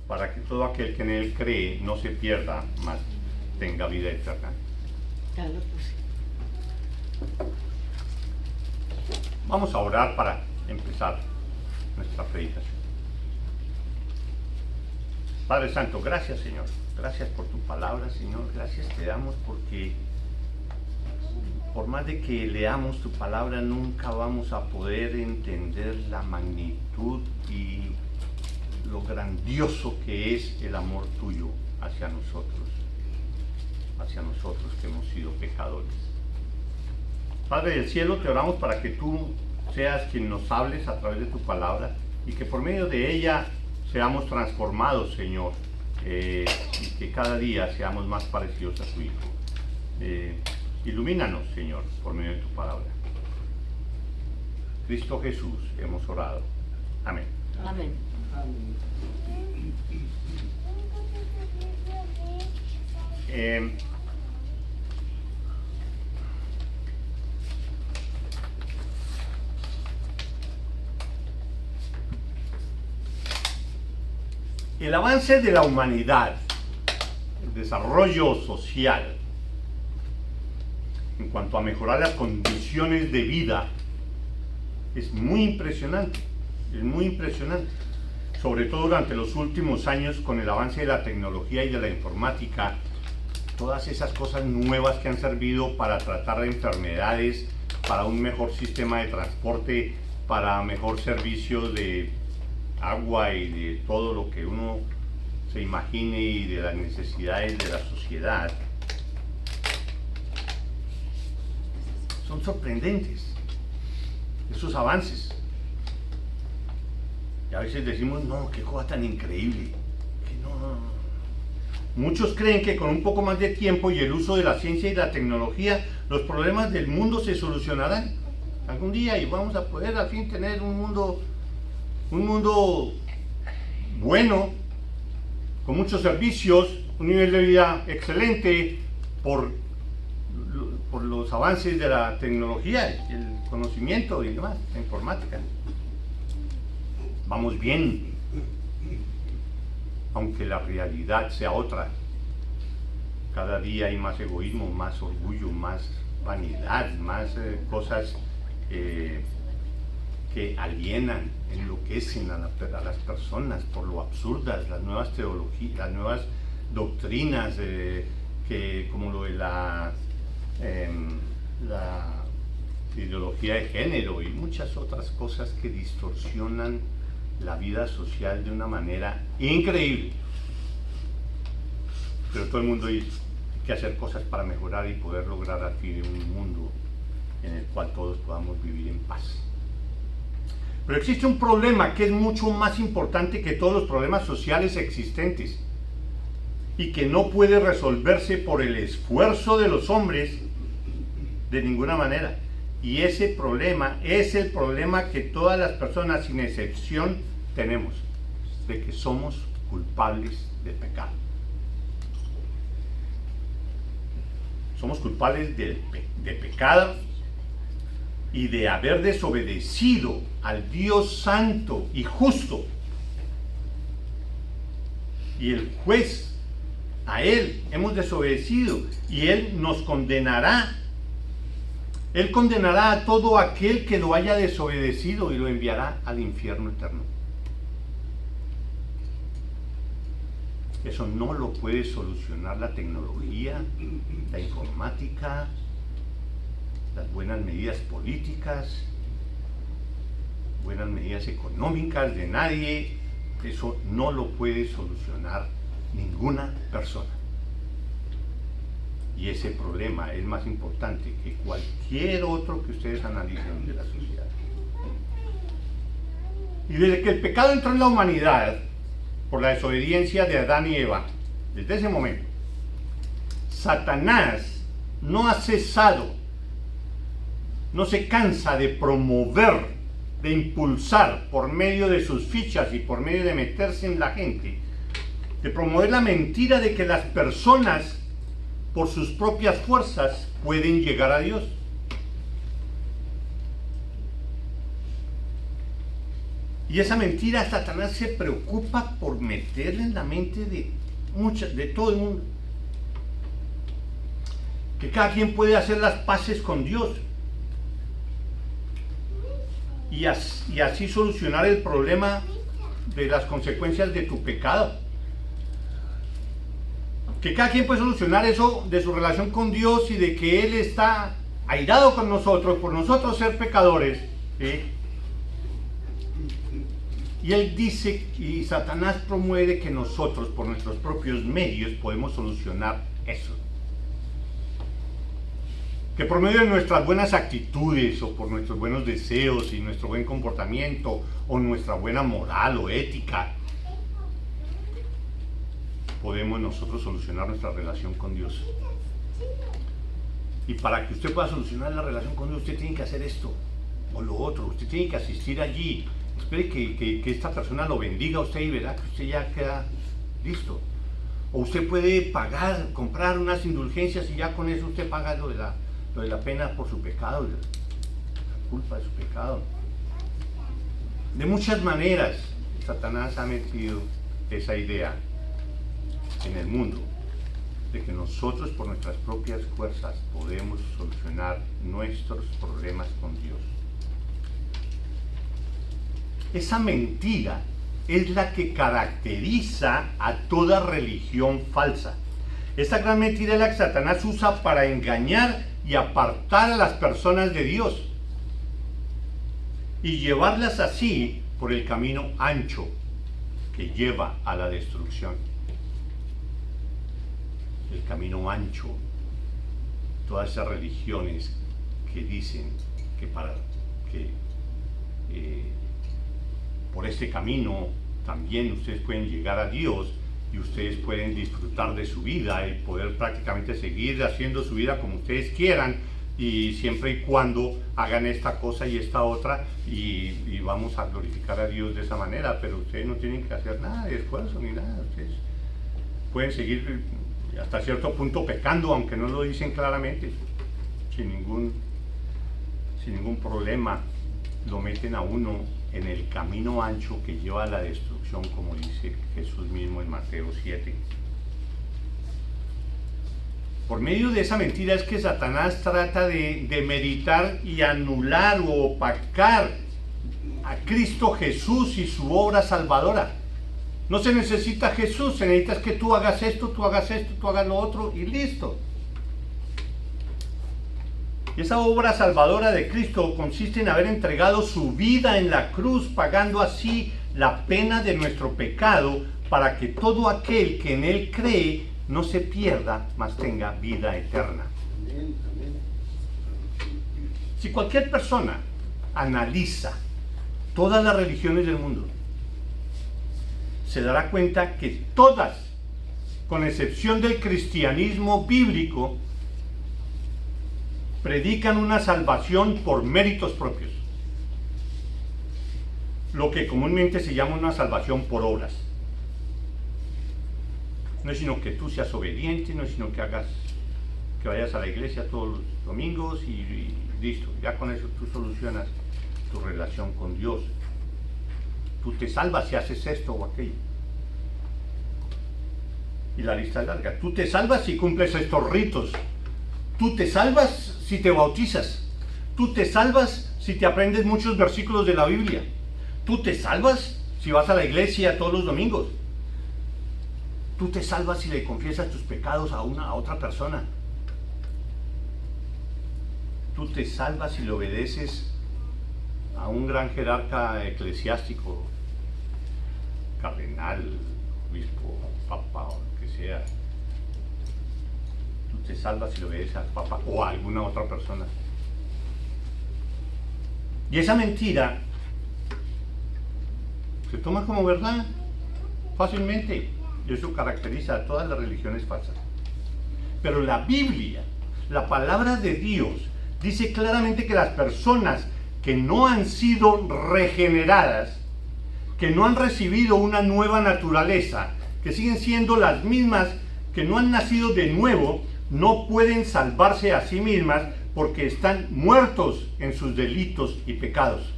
para que todo aquel que en Él cree no se pierda, mas tenga vida eterna. Ya lo puse. Vamos a orar para empezar nuestra predicación. Padre Santo, gracias, Señor. Gracias por tu palabra, Señor. Gracias te damos porque por más de que leamos tu palabra, nunca vamos a poder entender la magnitud y lo grandioso que es el amor tuyo hacia nosotros que hemos sido pecadores. Padre del cielo, te oramos para que tú seas quien nos hables a través de tu palabra y que por medio de ella seamos transformados, Señor, y que cada día seamos más parecidos a tu Hijo. Ilumínanos, Señor, por medio de tu palabra. Cristo Jesús, hemos orado. Amén. Amén. El avance de la humanidad, el desarrollo social, en cuanto a mejorar las condiciones de vida, es muy impresionante, sobre todo durante los últimos años con el avance de la tecnología y de la informática, todas esas cosas nuevas que han servido para tratar de enfermedades, para un mejor sistema de transporte, para mejor servicio de agua y de todo lo que uno se imagine y de las necesidades de la sociedad, son sorprendentes esos avances. Y a veces decimos, no, qué cosa tan increíble, que no. Muchos creen que con un poco más de tiempo y el uso de la ciencia y la tecnología, los problemas del mundo se solucionarán algún día y vamos a poder al fin tener un mundo bueno, con muchos servicios, un nivel de vida excelente por los avances de la tecnología, el conocimiento y demás, la informática. Vamos bien, aunque la realidad sea otra. Cada día hay más egoísmo, más orgullo, más vanidad, más cosas que alienan, enloquecen a las personas por lo absurdas, las nuevas teologías, las nuevas doctrinas, que como lo de la ideología de género y muchas otras cosas que distorsionan la vida social de una manera increíble. Pero todo el mundo dice que hacer cosas para mejorar y poder lograr al fin un mundo en el cual todos podamos vivir en paz. Pero existe un problema que es mucho más importante que todos los problemas sociales existentes y que no puede resolverse por el esfuerzo de los hombres de ninguna manera. Y ese problema es el problema que todas las personas, sin excepción, tenemos, de que somos culpables del pecado. Somos culpables de pecado y de haber desobedecido al Dios santo y justo. Y el juez, a Él hemos desobedecido y Él nos condenará. Él condenará a todo aquel que lo haya desobedecido y lo enviará al infierno eterno. Eso no lo puede solucionar la tecnología, la informática, las buenas medidas políticas, buenas medidas económicas de nadie. Eso no lo puede solucionar ninguna persona. Y ese problema es más importante que cualquier otro que ustedes analicen de la sociedad. Y desde que el pecado entró en la humanidad, por la desobediencia de Adán y Eva, desde ese momento, Satanás no ha cesado, no se cansa de promover, de impulsar por medio de sus fichas y por medio de meterse en la gente, de promover la mentira de que las personas por sus propias fuerzas pueden llegar a Dios. Y Y esa mentira Satanás se preocupa por meterle en la mente de todo el mundo. Que cada quien puede hacer las paces con Dios. Y así solucionar el problema de las consecuencias de tu pecado. Que cada quien puede solucionar eso de su relación con Dios y de que Él está airado con nosotros por nosotros ser pecadores, ¿sí? Y Él dice, y Satanás promueve que nosotros por nuestros propios medios podemos solucionar eso. Que por medio de nuestras buenas actitudes o por nuestros buenos deseos y nuestro buen comportamiento o nuestra buena moral o ética, podemos nosotros solucionar nuestra relación con Dios. Y para que usted pueda solucionar la relación con Dios, usted tiene que hacer esto o lo otro. Usted tiene que asistir allí. Espere que esta persona lo bendiga a usted y verá que usted ya queda listo. O usted puede pagar, comprar unas indulgencias y ya con eso usted paga lo de la pena por su pecado, la culpa de su pecado. De muchas maneras, Satanás ha metido esa idea en el mundo de que nosotros por nuestras propias fuerzas podemos solucionar nuestros problemas con Dios. Esa mentira es la que caracteriza a toda religión falsa. Esta gran mentira es la que Satanás usa para engañar y apartar a las personas de Dios y llevarlas así por el camino ancho que lleva a la destrucción. El camino ancho, todas esas religiones que dicen que por este camino también ustedes pueden llegar a Dios y ustedes pueden disfrutar de su vida y poder prácticamente seguir haciendo su vida como ustedes quieran, y siempre y cuando hagan esta cosa y esta otra, y vamos a glorificar a Dios de esa manera. Pero ustedes no tienen que hacer nada de esfuerzo ni nada. Ustedes pueden seguir hasta cierto punto pecando, aunque no lo dicen claramente, sin ningún problema. Lo meten a uno en el camino ancho que lleva a la destrucción, como dice Jesús mismo en Mateo 7. Por medio de esa mentira es que Satanás trata de meditar y anular o opacar a Cristo Jesús y su obra salvadora. No se necesita Jesús, se necesita que tú hagas esto, tú hagas esto, tú hagas lo otro y listo. Y esa obra salvadora de Cristo consiste en haber entregado su vida en la cruz, pagando así la pena de nuestro pecado, para que todo aquel que en Él cree no se pierda, mas tenga vida eterna. Si cualquier persona analiza todas las religiones del mundo, se dará cuenta que todas, con excepción del cristianismo bíblico, predican una salvación por méritos propios, lo que comúnmente se llama una salvación por obras. No es sino que tú seas obediente, no es sino que vayas a la iglesia todos los domingos y listo, ya con eso tú solucionas tu relación con Dios. Tú te salvas si haces esto o aquello. Y la lista es larga. Tú te salvas si cumples estos ritos. Tú te salvas si te bautizas. Tú te salvas si te aprendes muchos versículos de la Biblia. Tú te salvas si vas a la iglesia todos los domingos. Tú te salvas si le confiesas tus pecados a otra persona. Tú te salvas si le obedeces a un gran jerarca eclesiástico, cardenal, obispo, papa o lo que sea. Tú te salvas si le obedeces al papa o a alguna otra persona. Y esa mentira se toma como verdad fácilmente. Y eso caracteriza a todas las religiones falsas. Pero la Biblia, la palabra de Dios, dice claramente que las personas que no han sido regeneradas, que no han recibido una nueva naturaleza, que siguen siendo las mismas, que no han nacido de nuevo, no pueden salvarse a sí mismas porque están muertos en sus delitos y pecados.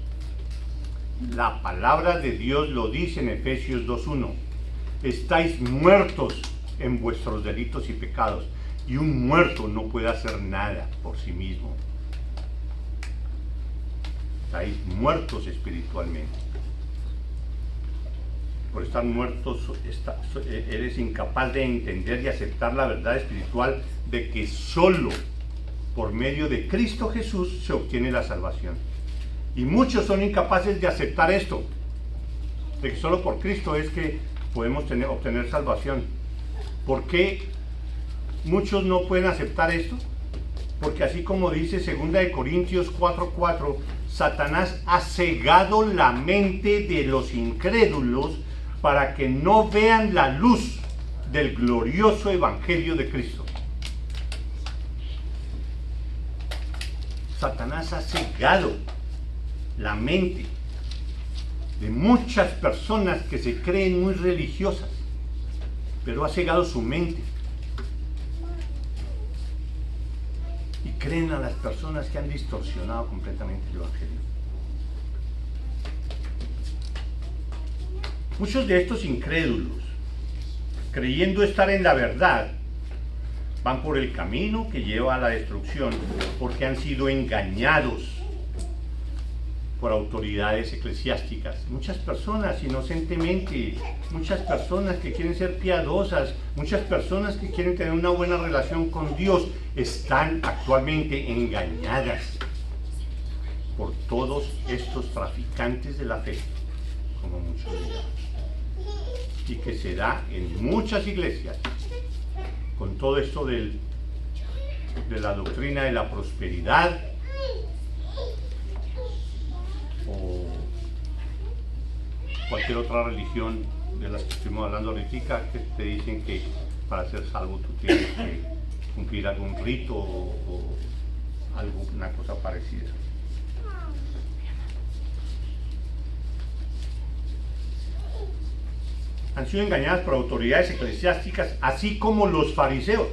La palabra de Dios lo dice en Efesios 2:1. Estáis muertos en vuestros delitos y pecados, y un muerto no puede hacer nada por sí mismo. Estáis muertos espiritualmente. Por estar muertos, eres incapaz de entender y aceptar la verdad espiritual de que solo por medio de Cristo Jesús se obtiene la salvación. Y muchos son incapaces de aceptar esto, de que solo por Cristo es que podemos obtener salvación. ¿Por qué muchos no pueden aceptar esto? Porque así como dice 2 Corintios 4:4, Satanás ha cegado la mente de los incrédulos para que no vean la luz del glorioso evangelio de Cristo. Satanás ha cegado la mente de muchas personas que se creen muy religiosas, pero ha cegado su mente. Y creen a las personas que han distorsionado completamente el evangelio. Muchos de estos incrédulos, creyendo estar en la verdad, van por el camino que lleva a la destrucción porque han sido engañados por autoridades eclesiásticas. Muchas personas inocentemente, muchas personas que quieren ser piadosas, muchas personas que quieren tener una buena relación con Dios, están actualmente engañadas por todos estos traficantes de la fe, como muchos dirán, y que se da en muchas iglesias con todo esto de la doctrina de la prosperidad, o cualquier otra religión de las que estuvimos hablando ahorita, que te dicen que para ser salvo tú tienes que cumplir algún rito o alguna cosa parecida. Han sido engañadas por autoridades eclesiásticas, así como los fariseos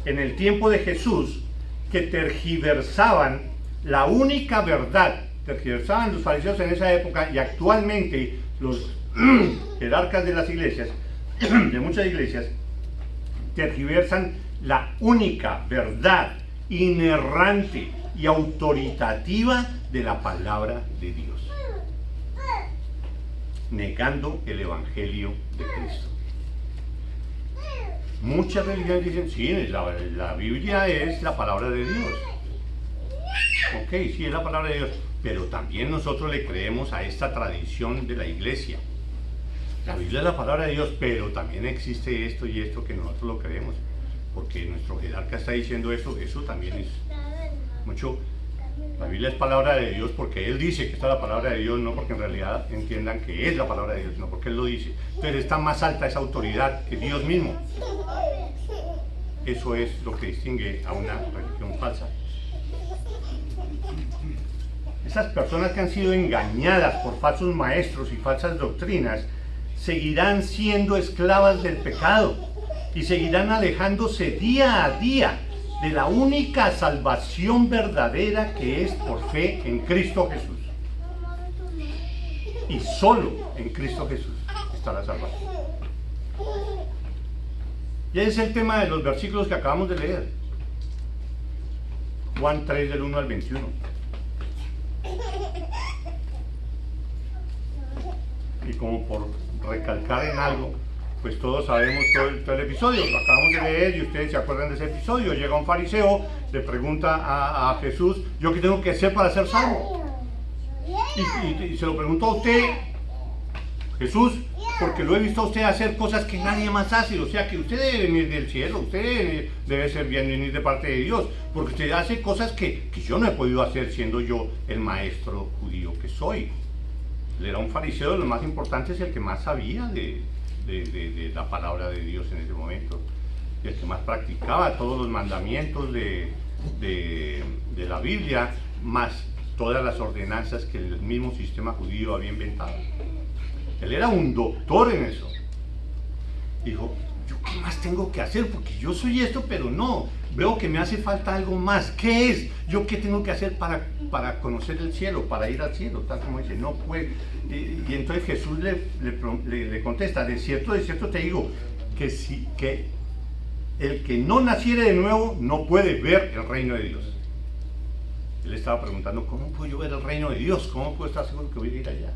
en el tiempo de Jesús, que tergiversaban la única verdad. Tergiversaban los fariseos en esa época, y actualmente los jerarcas de las iglesias, de muchas iglesias, tergiversan la única verdad inerrante y autoritativa de la palabra de Dios, negando el evangelio de Cristo. Muchas religiones dicen, sí, la Biblia es la palabra de Dios. Ok, sí, es la palabra de Dios, pero también nosotros le creemos a esta tradición de la iglesia. La Biblia es la palabra de Dios, pero también existe esto y esto que nosotros lo creemos, porque nuestro jerarca está diciendo eso también es mucho. La Biblia es palabra de Dios porque Él dice que está la palabra de Dios, no porque en realidad entiendan que es la palabra de Dios, sino porque Él lo dice. Entonces está más alta esa autoridad que Dios mismo. Eso es lo que distingue a una religión falsa. Esas personas que han sido engañadas por falsos maestros y falsas doctrinas seguirán siendo esclavas del pecado y seguirán alejándose día a día de la única salvación verdadera, que es por fe en Cristo Jesús. Y solo en Cristo Jesús está la salvación. Y ese es el tema de los versículos que acabamos de leer. Juan 3 del 1 al 21. Y como por recalcar en algo, pues todos sabemos todo el episodio, lo acabamos de leer y ustedes se acuerdan de ese episodio. Llega un fariseo, le pregunta a Jesús, ¿yo qué tengo que hacer para ser salvo? Y se lo preguntó a usted, Jesús, porque lo he visto a usted hacer cosas que nadie más hace. O sea que usted debe venir del cielo, usted debe ser bien venir de parte de Dios, porque usted hace cosas que yo no he podido hacer siendo yo el maestro judío que soy. Él era un fariseo de los más importantes y el que más sabía de la palabra de Dios en ese momento, y el que más practicaba todos los mandamientos de la Biblia, más todas las ordenanzas que el mismo sistema judío había inventado. Él era un doctor en eso. Dijo, ¿yo qué ¿qué más tengo que hacer? Porque yo soy esto, pero no, veo que me hace falta algo más. ¿Qué es? ¿Yo qué tengo que hacer para conocer el cielo, para ir al cielo? Tal como dice, no puede. Y entonces Jesús le contesta, de cierto te digo, que el que no naciere de nuevo no puede ver el reino de Dios. Él estaba preguntando, ¿cómo puedo yo ver el reino de Dios? ¿Cómo puedo estar seguro que voy a ir allá?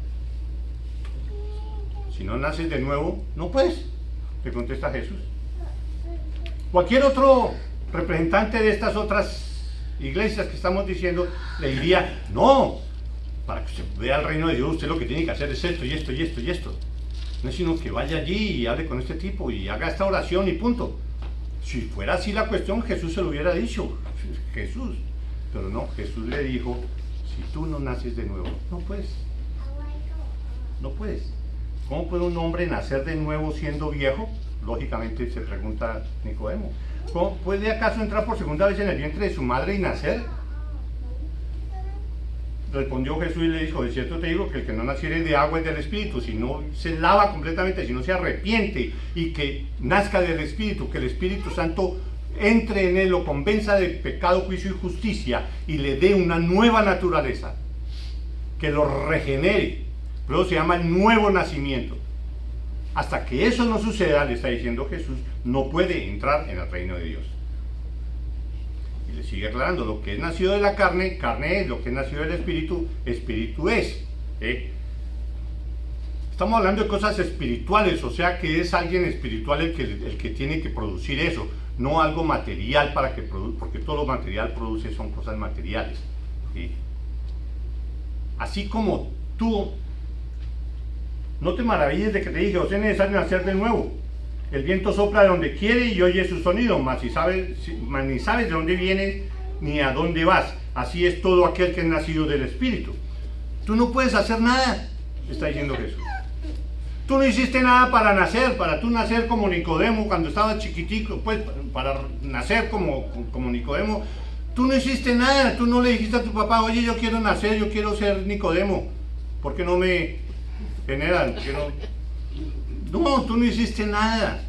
Si no naces de nuevo, no puedes, le contesta Jesús. Cualquier otro representante de estas otras iglesias que estamos diciendo le diría, no, para que usted vea el reino de Dios, usted lo que tiene que hacer es esto y esto y esto y esto. No es sino que vaya allí y hable con este tipo y haga esta oración y punto. Si fuera así la cuestión, Jesús se lo hubiera dicho. Jesús. Pero no, Jesús le dijo, si tú no naces de nuevo, no puedes. No puedes. ¿Cómo puede un hombre nacer de nuevo siendo viejo? Lógicamente se pregunta Nicodemo. ¿Cómo puede acaso entrar por segunda vez en el vientre de su madre y nacer? Respondió Jesús y le dijo, de cierto te digo que el que no naciere de agua y del Espíritu, si no se lava completamente, si no se arrepiente y que nazca del Espíritu, que el Espíritu Santo entre en él, lo convenza de pecado, juicio y justicia y le dé una nueva naturaleza, que lo regenere. Luego se llama el nuevo nacimiento. Hasta que eso no suceda, le está diciendo Jesús, no puede entrar en el reino de Dios. Y le sigue aclarando, lo que es nacido de la carne, carne es, lo que es nacido del Espíritu, Espíritu es. Estamos hablando de cosas espirituales, o sea que es alguien espiritual el que tiene que producir eso, no algo material para que produzca, porque todo lo material produce son cosas materiales. ¿Sí? Así como tú, no te maravilles de que te dije, os es necesario nacer de nuevo. El viento sopla de donde quiere y oye su sonido, mas ni sabes de dónde vienes ni a dónde vas. Así es todo aquel que es nacido del Espíritu. Tú no puedes hacer nada, está diciendo Jesús. Tú no hiciste nada para nacer, para tú nacer como Nicodemo cuando estabas chiquitico, pues para nacer como Nicodemo. Tú no hiciste nada, tú no le dijiste a tu papá, oye, yo quiero nacer, yo quiero ser Nicodemo, ¿por qué no me generan? No, tú no hiciste nada.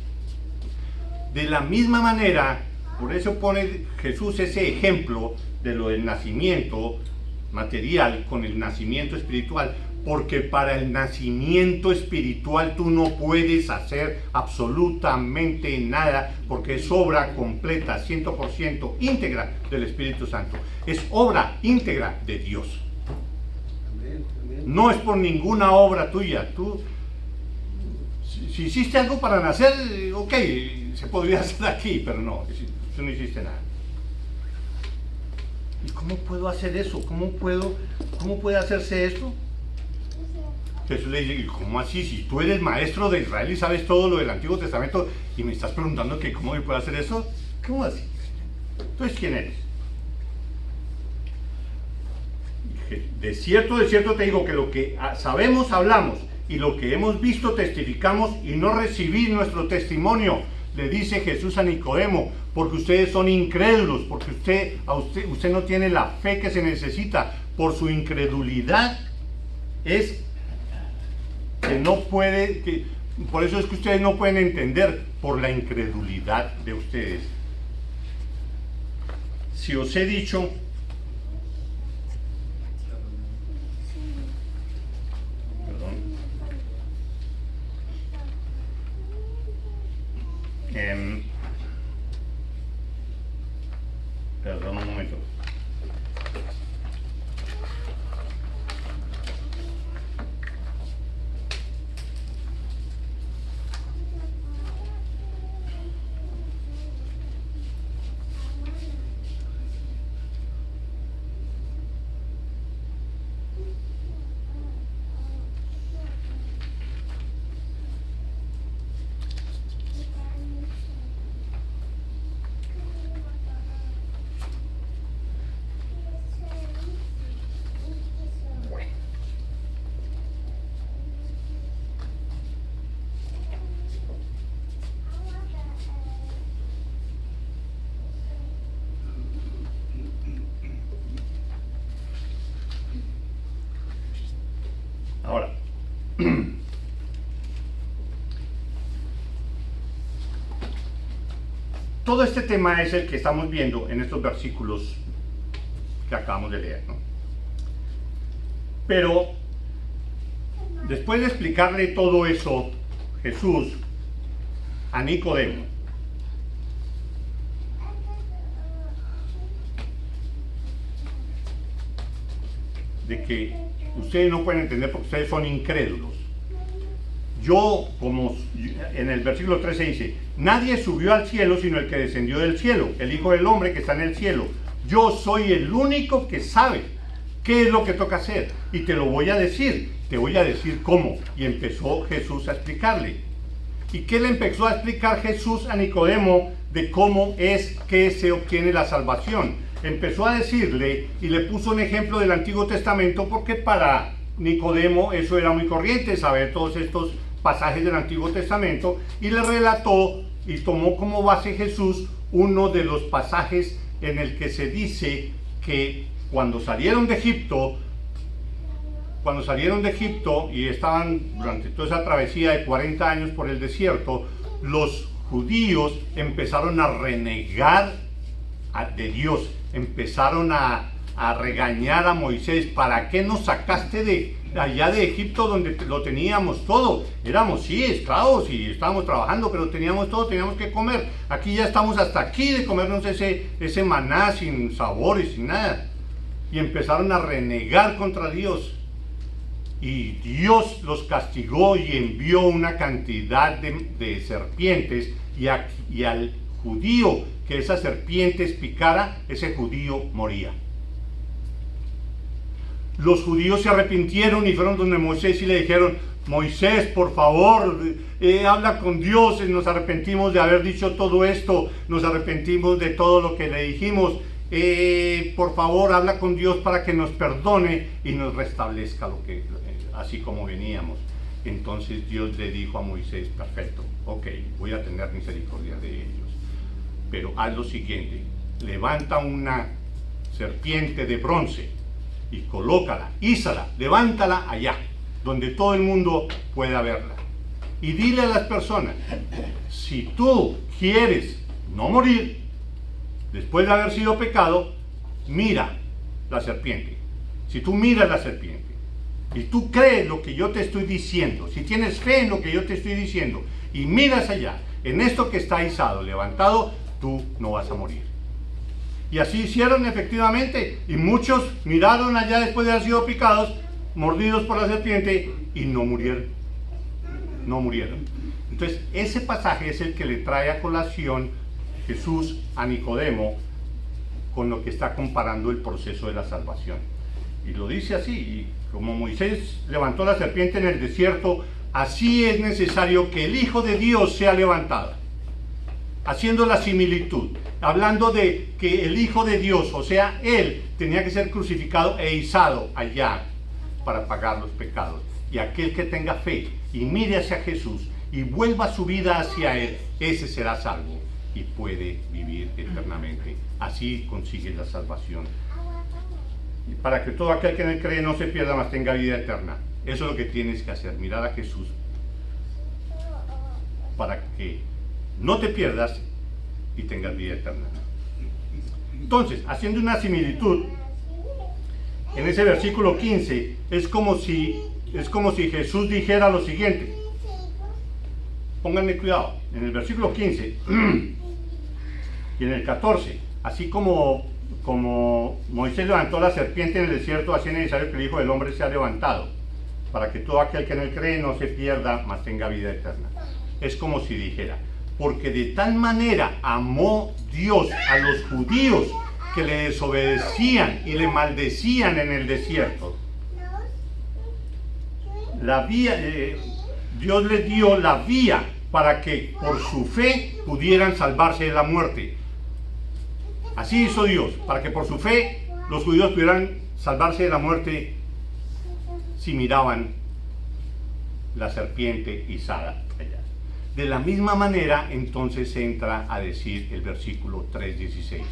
De la misma manera, por eso pone Jesús ese ejemplo de lo del nacimiento material con el nacimiento espiritual, porque para el nacimiento espiritual tú no puedes hacer absolutamente nada, porque es obra completa, 100% íntegra del Espíritu Santo. Es obra íntegra de Dios. No es por ninguna obra tuya. Tú, si hiciste algo para nacer, ok, se podría hacer aquí, pero no, tú no hiciste nada. ¿Y cómo puedo hacer eso? ¿Cómo puede hacerse esto? Jesús le dice, ¿cómo así? Si tú eres maestro de Israel y sabes todo lo del Antiguo Testamento y me estás preguntando que cómo me puedo hacer eso, ¿cómo así? Entonces, ¿quién eres? De cierto te digo que lo que sabemos hablamos y lo que hemos visto testificamos y no recibís nuestro testimonio, le dice Jesús a Nicodemo, porque ustedes son incrédulos, porque usted no tiene la fe que se necesita. Por su incredulidad es que no puede, por eso es que ustedes no pueden entender, por la incredulidad de ustedes. Si os he dicho, perdón un momento. Ahora, todo este tema es el que estamos viendo en estos versículos que acabamos de leer, ¿no? Pero después de explicarle todo eso, Jesús a Nicodemo, de que ustedes no pueden entender porque ustedes son incrédulos. Yo, como en el versículo 13 dice, nadie subió al cielo sino el que descendió del cielo, el Hijo del Hombre que está en el cielo. Yo soy el único que sabe qué es lo que toca hacer y te lo voy a decir, te voy a decir cómo. Y empezó Jesús a explicarle. ¿Y qué le empezó a explicar Jesús a Nicodemo de cómo es que se obtiene la salvación? Empezó a decirle y le puso un ejemplo del Antiguo Testamento porque para Nicodemo eso era muy corriente, saber todos estos pasajes del Antiguo Testamento, y le relató y tomó como base Jesús uno de los pasajes en el que se dice que cuando salieron de Egipto y estaban durante toda esa travesía de 40 años por el desierto, los judíos empezaron a renegar de Dios, empezaron a regañar a Moisés. ¿Para qué nos sacaste de allá de Egipto donde lo teníamos todo? Éramos sí esclavos y estábamos trabajando, pero teníamos todo, teníamos que comer. Aquí ya estamos hasta aquí de comernos ese maná sin sabor y sin nada. Y empezaron a renegar contra Dios. Y Dios los castigó y envió una cantidad de serpientes, y al judío que esas serpientes picara, ese judío moría. Los judíos se arrepintieron y fueron donde Moisés y le dijeron: Moisés, por favor, habla con Dios, nos arrepentimos de haber dicho todo esto, nos arrepentimos de todo lo que le dijimos, por favor, habla con Dios para que nos perdone y nos restablezca así como veníamos. Entonces Dios le dijo a Moisés: perfecto, ok, voy a tener misericordia de ellos, pero haz lo siguiente, levanta una serpiente de bronce y colócala, ízala, levántala allá, donde todo el mundo pueda verla. Y dile a las personas: si tú quieres no morir después de haber sido pecado, mira la serpiente. Si tú miras la serpiente y tú crees lo que yo te estoy diciendo, si tienes fe en lo que yo te estoy diciendo y miras allá, en esto que está izado, levantado, tú no vas a morir. Y así hicieron efectivamente, y muchos miraron allá después de haber sido picados, mordidos por la serpiente, y no murieron. No murieron. Entonces, ese pasaje es el que le trae a colación Jesús a Nicodemo con lo que está comparando el proceso de la salvación. Y lo dice así: y como Moisés levantó la serpiente en el desierto, así es necesario que el Hijo de Dios sea levantado. Haciendo la similitud, hablando de que el Hijo de Dios, o sea, Él tenía que ser crucificado e izado allá para pagar los pecados. Y aquel que tenga fe y mire hacia Jesús y vuelva su vida hacia Él, ese será salvo y puede vivir eternamente. Así consigue la salvación. Y para que todo aquel que en Él cree no se pierda, mas tenga vida eterna. Eso es lo que tienes que hacer, mirar a Jesús para que no te pierdas y tengas vida eterna. Entonces, haciendo una similitud, en ese versículo 15, es como si Jesús dijera lo siguiente. Pónganme cuidado, en el versículo 15 y en el 14, así como Moisés levantó la serpiente en el desierto, así es necesario que el Hijo del Hombre sea levantado, para que todo aquel que en él cree no se pierda, mas tenga vida eterna. Es como si dijera: porque de tal manera amó Dios a los judíos que le desobedecían y le maldecían en el desierto. Dios les dio la vía para que por su fe pudieran salvarse de la muerte. Así hizo Dios, para que por su fe los judíos pudieran salvarse de la muerte si miraban la serpiente izada allá. De la misma manera, entonces entra a decir el versículo 3:16.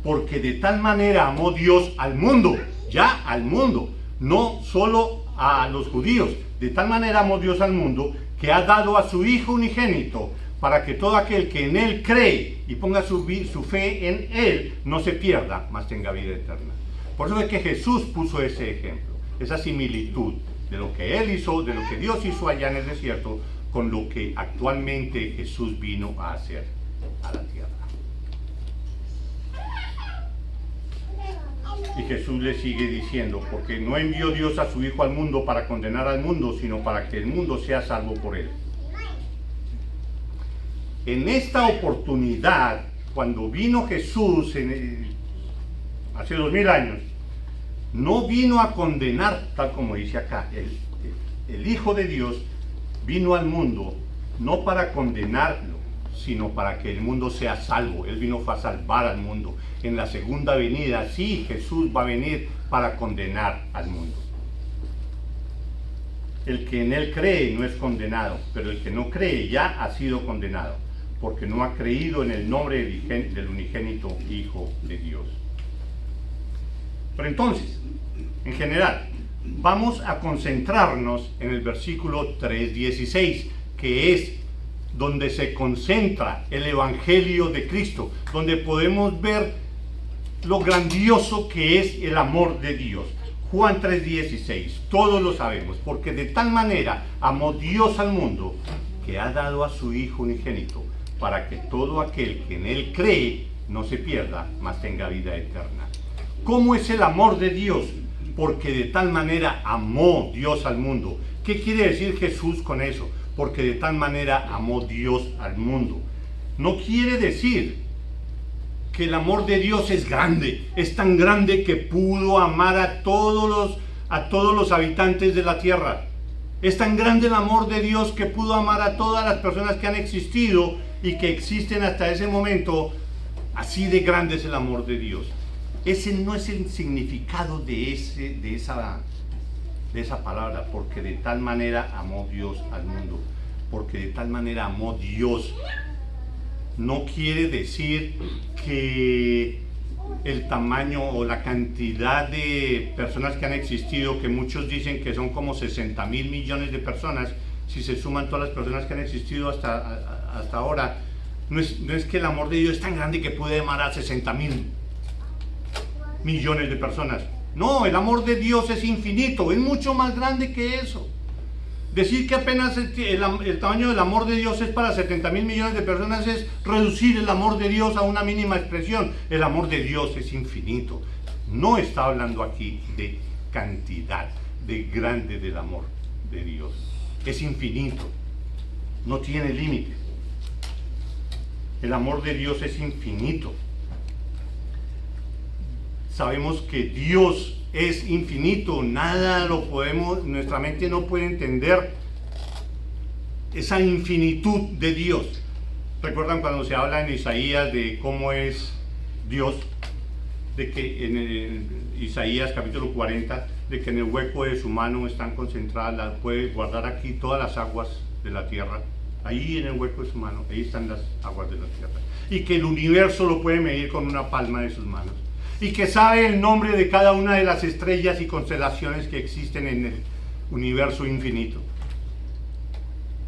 Porque de tal manera amó Dios al mundo, ya al mundo, no solo a los judíos. De tal manera amó Dios al mundo que ha dado a su Hijo unigénito, para que todo aquel que en Él cree y ponga su fe en Él no se pierda, mas tenga vida eterna. Por eso es que Jesús puso ese ejemplo, esa similitud de lo que Él hizo, de lo que Dios hizo allá en el desierto, con lo que actualmente Jesús vino a hacer a la tierra. Y Jesús le sigue diciendo, porque no envió Dios a su Hijo al mundo para condenar al mundo, sino para que el mundo sea salvo por Él. En esta oportunidad, cuando vino Jesús hace 2000 años, no vino a condenar, tal como dice acá, el Hijo de Dios vino al mundo no para condenarlo, sino para que el mundo sea salvo. Él vino a salvar al mundo. En la segunda venida, sí, Jesús va a venir para condenar al mundo. El que en Él cree no es condenado, pero el que no cree ya ha sido condenado, porque no ha creído en el nombre del unigénito Hijo de Dios. Pero entonces, en general, vamos a concentrarnos en el versículo 3:16, que es donde se concentra el Evangelio de Cristo, donde podemos ver lo grandioso que es el amor de Dios. Juan 3:16, todos lo sabemos, porque de tal manera amó Dios al mundo, que ha dado a su Hijo unigénito, para que todo aquel que en Él cree no se pierda, mas tenga vida eterna. ¿Cómo es el amor de Dios? Porque de tal manera amó Dios al mundo. ¿Qué quiere decir Jesús con eso? Porque de tal manera amó Dios al mundo. No quiere decir que el amor de Dios es grande, es tan grande que pudo amar a todos los habitantes de la tierra. Es tan grande el amor de Dios que pudo amar a todas las personas que han existido y que existen hasta ese momento. Así de grande es el amor de Dios. Ese no es el significado de esa palabra, porque de tal manera amó Dios al mundo, porque de tal manera amó Dios. No quiere decir que el tamaño o la cantidad de personas que han existido, que muchos dicen que son como 60.000 millones de personas, si se suman todas las personas que han existido hasta ahora, no es que el amor de Dios es tan grande que puede amar a 60.000 millones de personas. No, el amor de Dios es infinito, es mucho más grande que eso. Decir que apenas el tamaño del amor de Dios es para 70.000 millones de personas es reducir el amor de Dios a una mínima expresión. El amor de Dios es infinito. No está hablando aquí de cantidad, de grande del amor de Dios. Es infinito, no tiene límite. El amor de Dios es infinito. Sabemos que Dios es infinito, nuestra mente no puede entender esa infinitud de Dios. ¿Recuerdan cuando se habla en Isaías de cómo es Dios? De que en Isaías capítulo 40, de que en el hueco de su mano están concentradas, puede guardar aquí todas las aguas de la tierra. Ahí en el hueco de su mano, ahí están las aguas de la tierra. Y que el universo lo puede medir con una palma de sus manos. Y que sabe el nombre de cada una de las estrellas y constelaciones que existen en el universo infinito.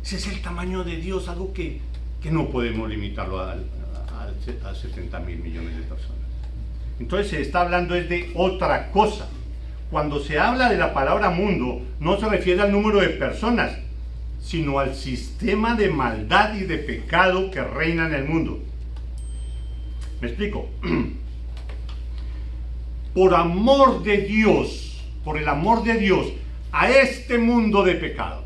Ese es el tamaño de Dios, algo que no podemos limitarlo a 70.000 millones de personas. Entonces se está hablando es de otra cosa. Cuando se habla de la palabra mundo, no se refiere al número de personas, sino al sistema de maldad y de pecado que reina en el mundo. ¿Me explico? Por amor de Dios, por el amor de Dios, a este mundo de pecado,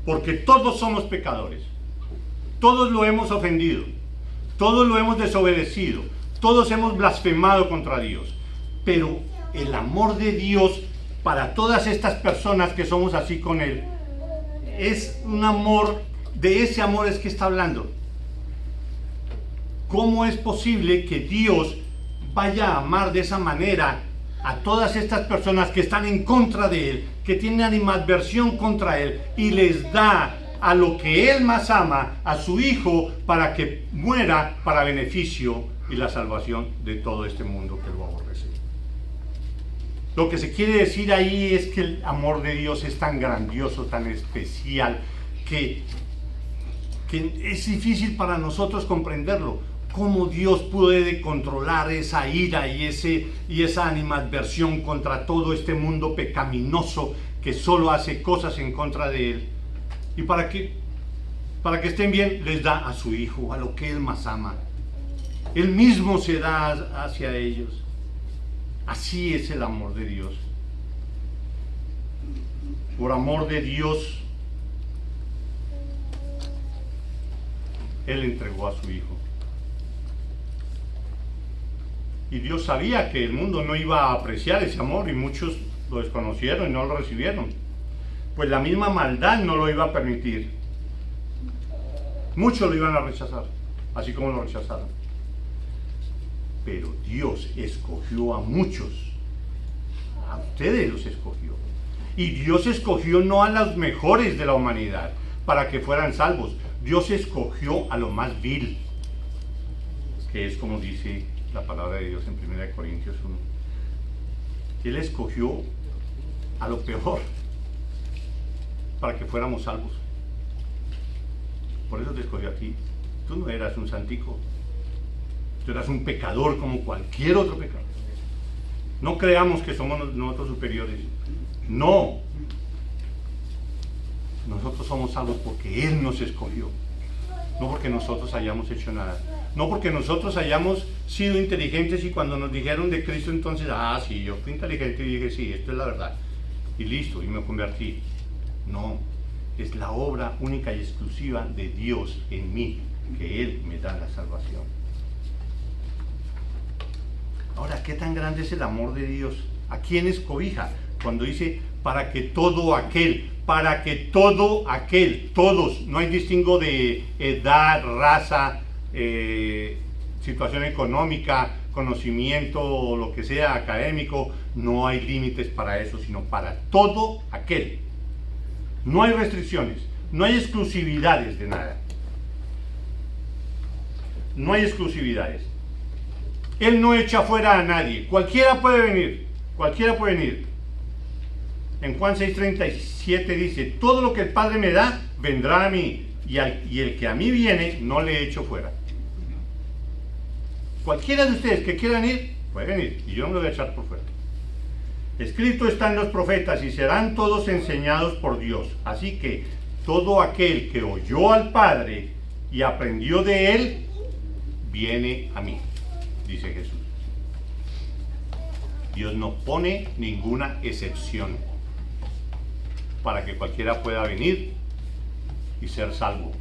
porque todos somos pecadores, todos lo hemos ofendido, todos lo hemos desobedecido, todos hemos blasfemado contra Dios, pero el amor de Dios para todas estas personas que somos así con Él, es un amor, de ese amor es que está hablando. ¿Cómo es posible que Dios vaya a amar de esa manera a todas estas personas que están en contra de Él, que tienen animadversión contra Él, y les da a lo que Él más ama, a su Hijo, para que muera para beneficio y la salvación de todo este mundo que lo aborrece? Lo que se quiere decir ahí es que el amor de Dios es tan grandioso, tan especial, que que es difícil para nosotros comprenderlo. Cómo Dios puede controlar esa ira y esa animadversión contra todo este mundo pecaminoso que solo hace cosas en contra de Él. Y para que estén bien, les da a su Hijo, a lo que Él más ama. Él mismo se da hacia ellos. Así es el amor de Dios. Por amor de Dios, Él entregó a su Hijo. Y Dios sabía que el mundo no iba a apreciar ese amor y muchos lo desconocieron y no lo recibieron. Pues la misma maldad no lo iba a permitir. Muchos lo iban a rechazar, así como lo rechazaron. Pero Dios escogió a muchos. A ustedes los escogió. Y Dios escogió no a los mejores de la humanidad para que fueran salvos. Dios escogió a lo más vil, que es como dice la palabra de Dios en 1 Corintios 1. Él escogió a lo peor para que fuéramos salvos. Por eso te escogió a ti. Tú no eras un santico. Tú eras un pecador como cualquier otro pecador. No creamos que somos nosotros superiores. No. Nosotros somos salvos porque Él nos escogió. No porque nosotros hayamos hecho nada. No porque nosotros hayamos sido inteligentes y cuando nos dijeron de Cristo entonces, sí, yo fui inteligente y dije, sí, esto es la verdad. Y listo, y me convertí. No, es la obra única y exclusiva de Dios en mí, que Él me da la salvación. Ahora, ¿qué tan grande es el amor de Dios? ¿A quiénes cobija? Cuando dice, para que todo aquel, todos, no hay distingo de edad, raza, situación económica, conocimiento o lo que sea académico, no hay límites para eso, sino para todo aquel. No hay restricciones, no hay exclusividades de nada. No hay exclusividades. Él no echa fuera a nadie, cualquiera puede venir, En Juan 6:37 dice, todo lo que el Padre me da, vendrá a mí, y el que a mí viene, no le echo fuera. Cualquiera de ustedes que quieran ir, puede venir, y yo no lo voy a echar por fuera. Escrito está en los profetas, y serán todos enseñados por Dios. Así que todo aquel que oyó al Padre y aprendió de Él, viene a mí, dice Jesús. Dios no pone ninguna excepción para que cualquiera pueda venir y ser salvo.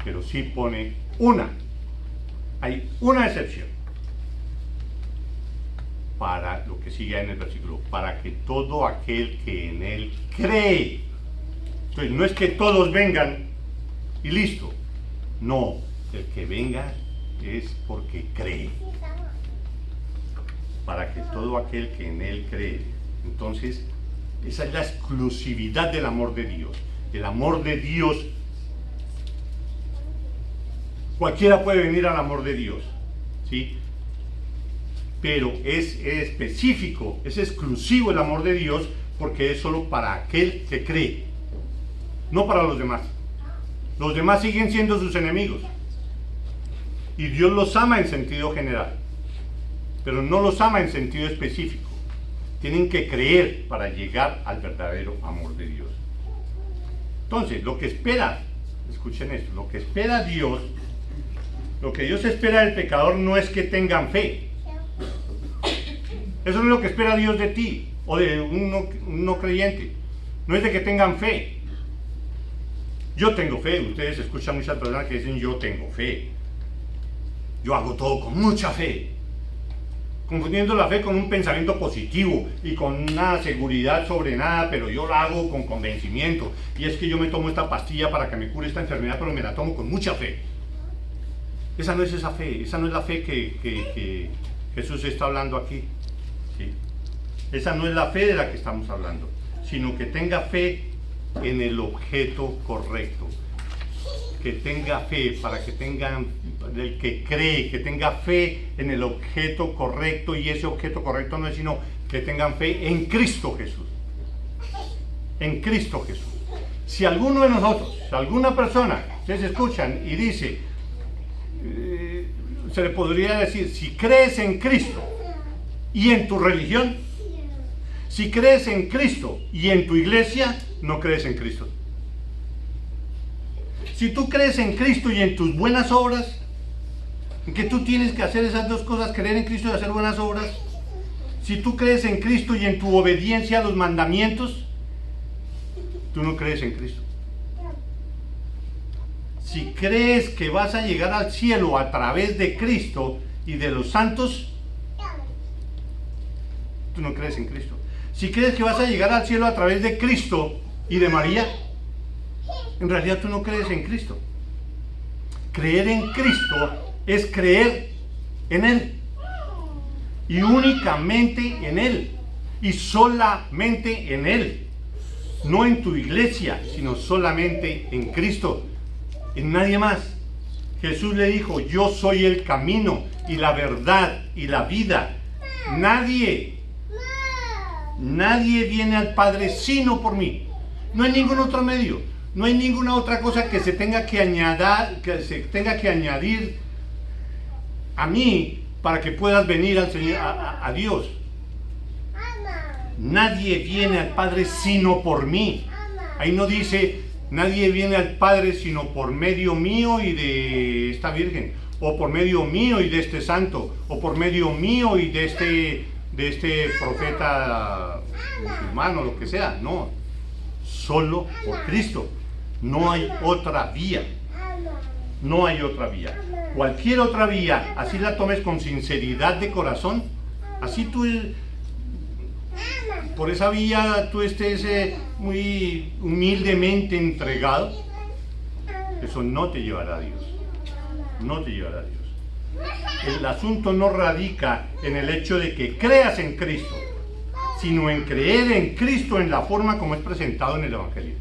Pero sí pone hay una excepción para lo que sigue en el versículo, para que todo aquel que en Él cree. Entonces no es que todos vengan y listo. No, el que venga es porque cree. Para que todo aquel que en Él cree. Entonces, esa es la exclusividad del amor de Dios. El amor de Dios, cualquiera puede venir al amor de Dios, ¿sí? Pero es específico, es exclusivo el amor de Dios porque es solo para aquel que cree, no para los demás. Los demás siguen siendo sus enemigos. Y Dios los ama en sentido general, pero no los ama en sentido específico. Tienen que creer para llegar al verdadero amor de Dios. Entonces, lo que espera, escuchen esto, lo que espera Dios, lo que Dios espera del pecador no es que tengan fe. Eso no es lo que espera Dios de ti o de un no creyente. No es de que tengan fe. Yo tengo fe. Ustedes escuchan muchas personas que dicen yo tengo fe. Yo hago todo con mucha fe. Confundiendo la fe con un pensamiento positivo y con una seguridad sobre nada, pero yo lo hago con convencimiento. Y es que yo me tomo esta pastilla para que me cure esta enfermedad, pero me la tomo con mucha fe. Esa no es esa fe, esa no es la fe que Jesús está hablando aquí. ¿Sí? Esa no es la fe de la que estamos hablando, sino que tenga fe en el objeto correcto. Que tenga fe, para que tengan, el que cree, que tenga fe en el objeto correcto, y ese objeto correcto no es sino que tengan fe en Cristo Jesús. En Cristo Jesús. Si alguno de nosotros, si alguna persona Ustedes escuchan y dice, se le podría decir, si crees en Cristo y en tu religión, si crees en Cristo y en tu iglesia, no crees en Cristo. Si tú crees en Cristo y en tus buenas obras, en que tú tienes que hacer esas dos cosas, creer en Cristo y hacer buenas obras, si tú crees en Cristo y en tu obediencia a los mandamientos, tú no crees en Cristo. Si crees que vas a llegar al cielo a través de Cristo y de los santos, tú no crees en Cristo. Si crees que vas a llegar al cielo a través de Cristo y de María, en realidad tú no crees en Cristo. Creer en Cristo es creer en Él. Y únicamente en Él. Y solamente en Él. No en tu iglesia, sino solamente en Cristo. En nadie más. Jesús le dijo, yo soy el camino y la verdad y la vida. Nadie viene al Padre sino por mí. No hay ningún otro medio. No hay ninguna otra cosa que se tenga que añadir a mí para que puedas venir al Señor, a Dios. Nadie viene al Padre sino por mí. Ahí no dice, nadie viene al Padre sino por medio mío y de esta Virgen, o por medio mío y de este santo, o por medio mío y de este profeta musulmán o lo que sea. No, solo por Cristo. No hay otra vía. No hay otra vía. Cualquier otra vía, así la tomes con sinceridad de corazón, así tú, por esa vía tú estés muy humildemente entregado, eso no te llevará a Dios. No te llevará a Dios. El asunto no radica en el hecho de que creas en Cristo, sino en creer en Cristo en la forma como es presentado en el Evangelio.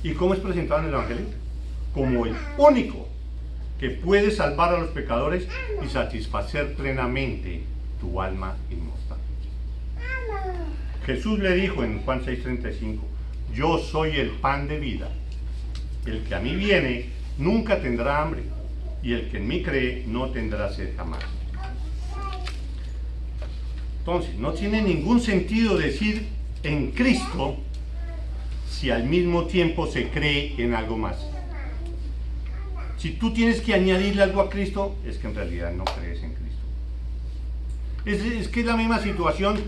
¿Y cómo es presentado en el Evangelio? Como el único que puede salvar a los pecadores y satisfacer plenamente tu alma inmortal. Jesús le dijo en Juan 6:35, yo soy el pan de vida. El que a mí viene nunca tendrá hambre, y el que en mí cree no tendrá sed jamás. Entonces, no tiene ningún sentido decir en Cristo si al mismo tiempo se cree en algo más. Si tú tienes que añadirle algo a Cristo, es que en realidad no crees en Cristo. Es que es la misma situación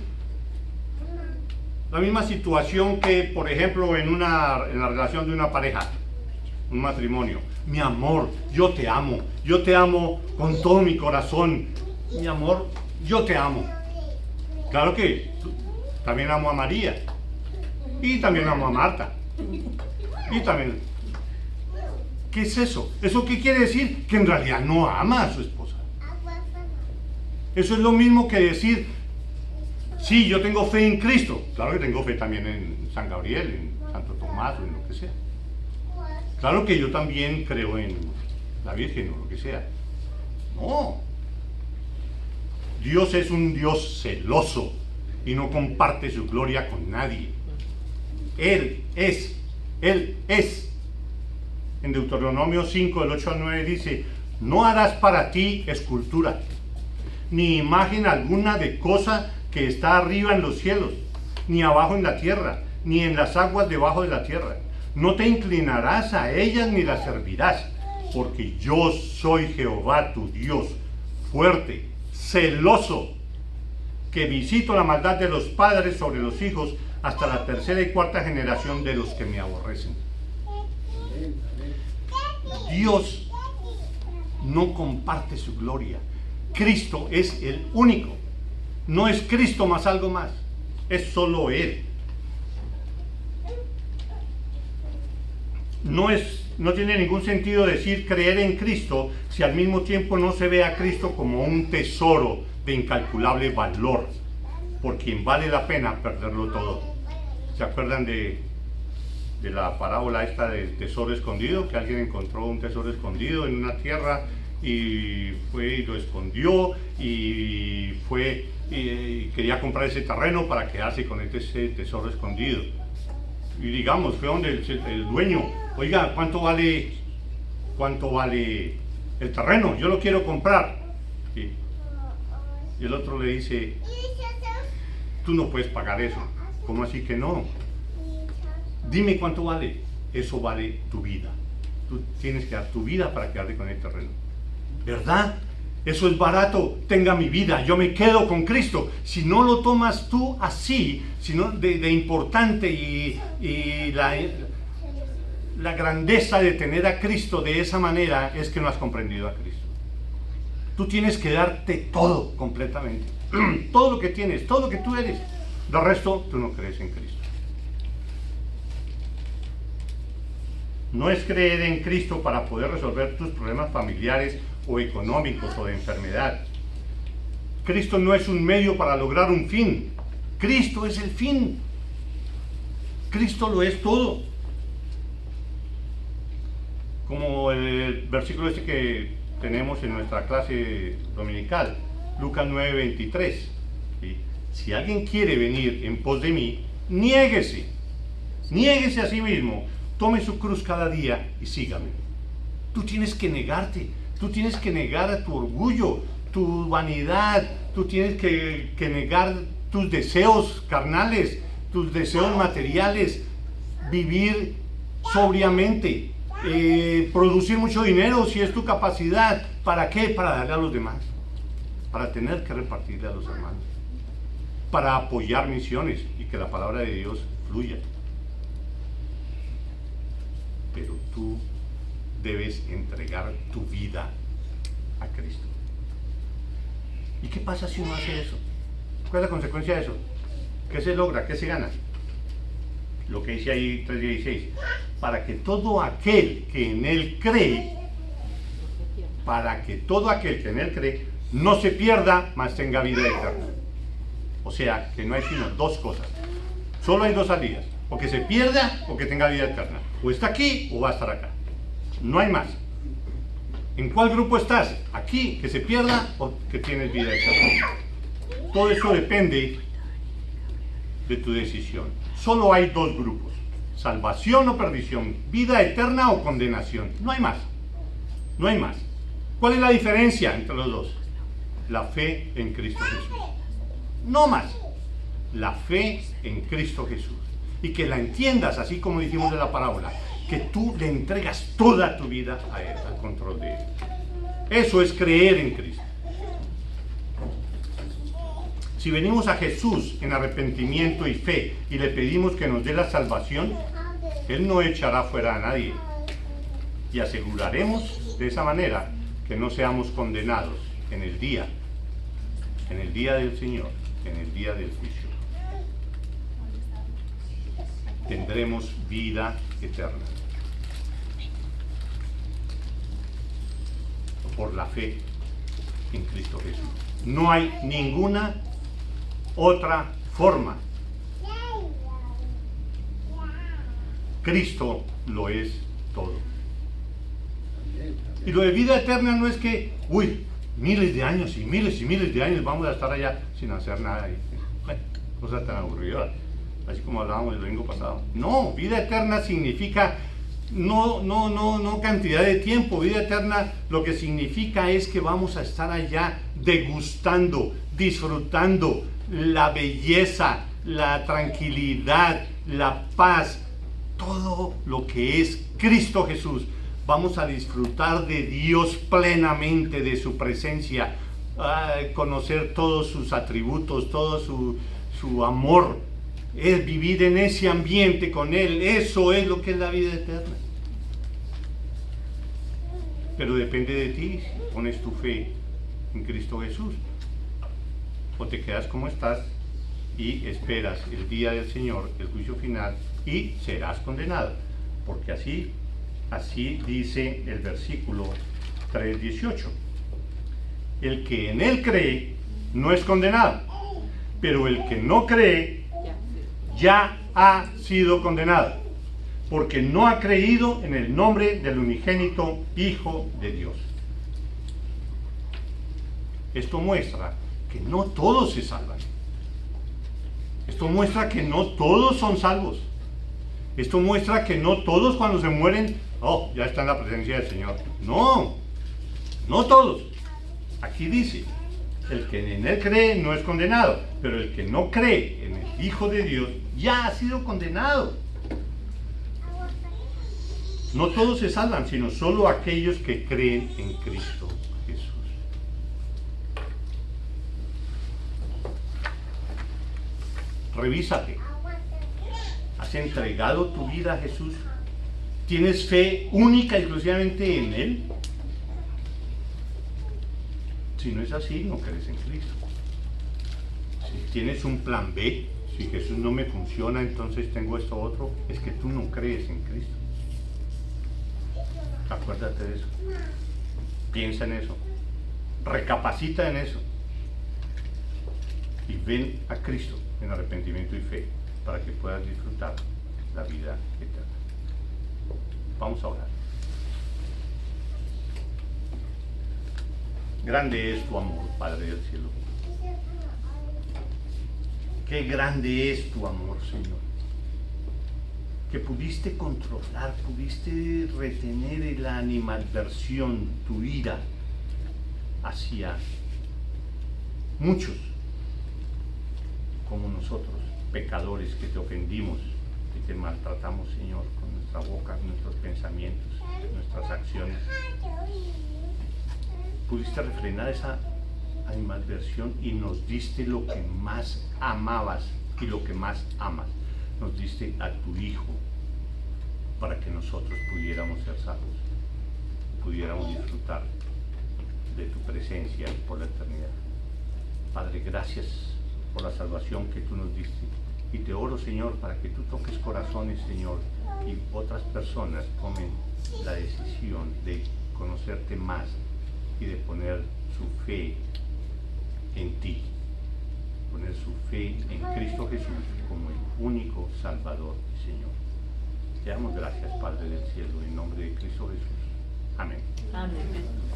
que, por ejemplo, en la relación de una pareja, un matrimonio. Mi amor, yo te amo con todo mi corazón. Mi amor, yo te amo. Claro que también amo a María. Y también amo a Marta. Y también... ¿Qué es eso? ¿Eso qué quiere decir? Que en realidad no ama a su esposa. Eso es lo mismo que decir, sí, yo tengo fe en Cristo. Claro que tengo fe también en San Gabriel, en Santo Tomás o en lo que sea. Claro que yo también creo en la Virgen o lo que sea. No. Dios es un Dios celoso y no comparte su gloria con nadie. Él es. En Deuteronomio 5, del 8 al 9 dice, no harás para ti escultura, ni imagen alguna de cosa que está arriba en los cielos, ni abajo en la tierra, ni en las aguas debajo de la tierra. No te inclinarás a ellas ni las servirás, porque yo soy Jehová tu Dios, fuerte, celoso, que visito la maldad de los padres sobre los hijos hasta la tercera y cuarta generación de los que me aborrecen. Dios no comparte su gloria. Cristo es el único. No es Cristo más algo más. Es solo Él. No tiene ningún sentido decir creer en Cristo si al mismo tiempo no se ve a Cristo como un tesoro de incalculable valor, por quien vale la pena perderlo todo. ¿Se acuerdan de la parábola esta del tesoro escondido? Que alguien encontró un tesoro escondido en una tierra y fue y lo escondió y fue y quería comprar ese terreno para quedarse con ese tesoro escondido. y digamos, fue donde el dueño, oiga, cuánto vale el terreno? Yo lo quiero comprar. ¿Sí? Y el otro le dice, tú no puedes pagar eso. ¿Cómo así que no? Dime cuánto vale. Eso vale tu vida. Tú tienes que dar tu vida para quedarte con el terreno. ¿Verdad? Eso es barato. Tenga mi vida. Yo me quedo con Cristo. Si no lo tomas tú así, sino de importante y la grandeza de tener a Cristo de esa manera, es que no has comprendido a Cristo. Tú tienes que darte todo completamente. Todo lo que tienes, todo lo que tú eres. Del resto, tú no crees en Cristo. No es creer en Cristo para poder resolver tus problemas familiares o económicos o de enfermedad. Cristo no es un medio para lograr un fin. Cristo es el fin. Cristo lo es todo. Como el versículo este que tenemos en nuestra clase dominical, Lucas 9:23. ¿Sí? Si alguien quiere venir en pos de mí, niéguese a sí mismo, tome su cruz cada día y sígame. Tú tienes que negarte, tú tienes que negar a tu orgullo, tu vanidad, tú tienes que negar tus deseos carnales, tus deseos materiales, vivir sobriamente, producir mucho dinero si es tu capacidad. ¿Para qué? Para darle a los demás, para tener que repartirle a los hermanos, para apoyar misiones y que la palabra de Dios fluya. Pero tú debes entregar tu vida a Cristo. ¿Y qué pasa si uno hace eso? ¿Cuál es la consecuencia de eso? ¿Qué se logra? ¿Qué se gana? Lo que dice ahí 3:16, para que todo aquel que en él cree, no se pierda, mas tenga vida eterna. O sea, que no hay sino dos cosas. Solo hay dos salidas. O que se pierda o que tenga vida eterna. O está aquí o va a estar acá. No hay más. ¿En cuál grupo estás? Aquí, que se pierda o que tienes vida eterna. Todo eso depende de tu decisión. Solo hay dos grupos: salvación o perdición, vida eterna o condenación. No hay más. No hay más. ¿Cuál es la diferencia entre los dos? La fe en Cristo Jesús. No más. La fe en Cristo Jesús. Y que la entiendas, así como dijimos de la parábola, que tú le entregas toda tu vida a Él, al control de Él. Eso es creer en Cristo. Si venimos a Jesús en arrepentimiento y fe y le pedimos que nos dé la salvación, Él no echará fuera a nadie. Y aseguraremos de esa manera que no seamos condenados en el día del Señor, en el día del juicio. Tendremos vida eterna por la fe en Cristo Jesús. No hay ninguna otra forma. Cristo lo es todo. Y lo de vida eterna no es que, miles de años y miles de años vamos a estar allá sin hacer nada. Bueno, cosa tan aburrida, así como hablábamos el domingo pasado. No, vida eterna significa no cantidad de tiempo. Vida eterna lo que significa es que vamos a estar allá degustando, disfrutando la belleza, la tranquilidad, la paz, todo lo que es Cristo Jesús. Vamos a disfrutar de Dios plenamente, de su presencia, conocer todos sus atributos, todo su amor. Es vivir en ese ambiente con Él. Eso es lo que es la vida eterna. Pero depende de ti si pones tu fe en Cristo Jesús, o te quedas como estás y esperas el día del Señor, el juicio final, y serás condenado. Porque así dice el versículo 3:18. El que en Él cree no es condenado, pero el que no cree ya ha sido condenado, porque no ha creído en el nombre del unigénito Hijo de Dios. Esto muestra que no todos se salvan. Esto muestra que no todos son salvos. Esto muestra que no todos cuando se mueren, oh, ya está en la presencia del Señor. No, no todos. Aquí dice, el que en Él cree no es condenado, pero el que no cree en el Hijo de Dios ya ha sido condenado. No todos se salvan, sino solo aquellos que creen en Cristo Jesús. Revísate. ¿Has entregado tu vida a Jesús? ¿Tienes fe única y exclusivamente en Él? Si no es así, no crees en Cristo. Si tienes un plan B, si Jesús no me funciona, entonces tengo esto otro, es que tú no crees en Cristo. Acuérdate de eso. Piensa en eso. Recapacita en eso. Y ven a Cristo en arrepentimiento y fe para que puedas disfrutar la vida eterna. Vamos a orar. Grande es tu amor, Padre del cielo. Qué grande es tu amor, Señor. Que pudiste controlar, pudiste retener la animadversión, tu ira hacia muchos como nosotros, pecadores que te ofendimos, que te maltratamos, Señor, con nuestra boca, nuestros pensamientos, nuestras acciones. Pudiste refrenar esa animadversión y nos diste lo que más amabas y lo que más amas. Nos diste a tu Hijo para que nosotros pudiéramos ser salvos, pudiéramos disfrutar de tu presencia por la eternidad. Padre, gracias por la salvación que tú nos diste. Y te oro, Señor, para que tú toques corazones, Señor, y otras personas tomen la decisión de conocerte más y de poner su fe en ti, poner su fe en Cristo Jesús como el único Salvador y Señor. Te damos gracias, Padre del cielo, en nombre de Cristo Jesús. Amén. Amén.